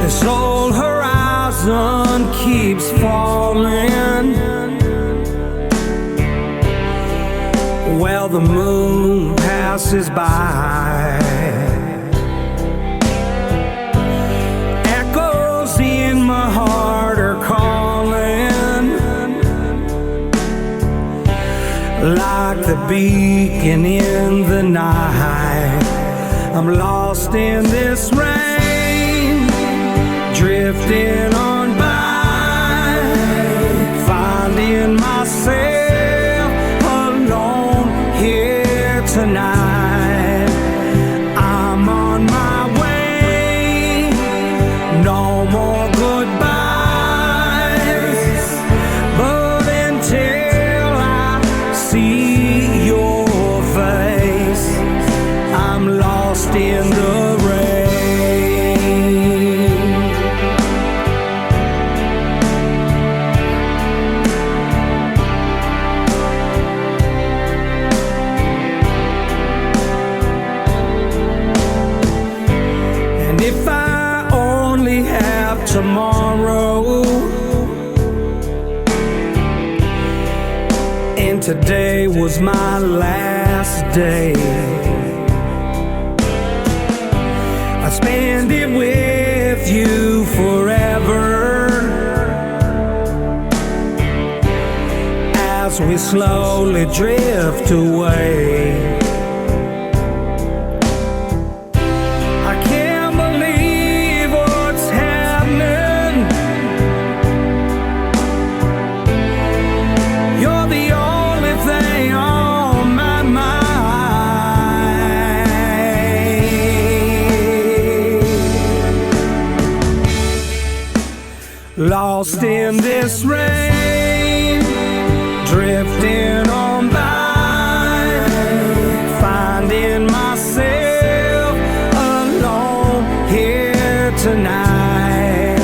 This old horizon keeps falling. Well, the moon passes by. Echoes in my heart are calling, like the beacon in the night. I'm lost in this rain, drifting on by, finding myself alone here tonight. I'm on my way, no more goodbyes, but until I see your face, I'm lost in the rain. And if I only have tomorrow, and today was my last day, I spend it with you forever, as we slowly drift away. I can't believe what's happening. You're the only thing on my mind. Lost in this rain, drifting on by, finding myself alone here tonight.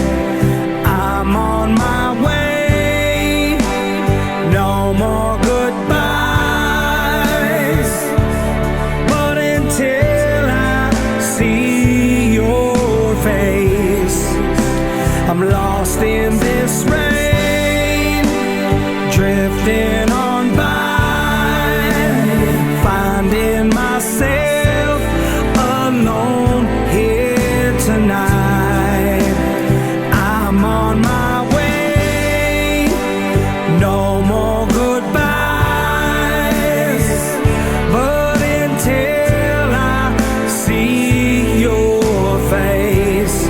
I'm on my way, no more goodbyes, but until I see your face, I'm lost in this rain, drifting on by, finding myself alone here tonight. I'm on my way, no more goodbyes, but until I see your face,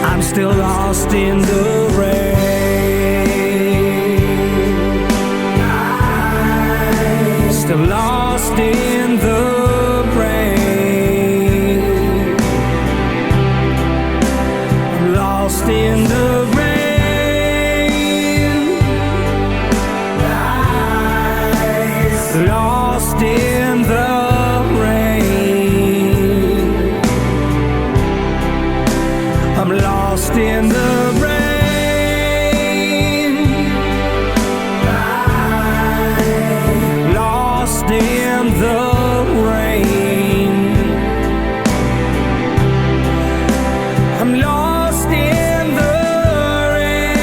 I'm still lost in the rain. Still lost in the rain. I'm lost in the rain. Lost in the rain. I'm lost in the rain. Lost in the rain. I'm lost in the rain.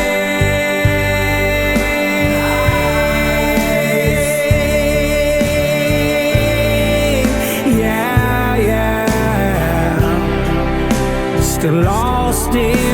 Yeah, yeah. Still lost in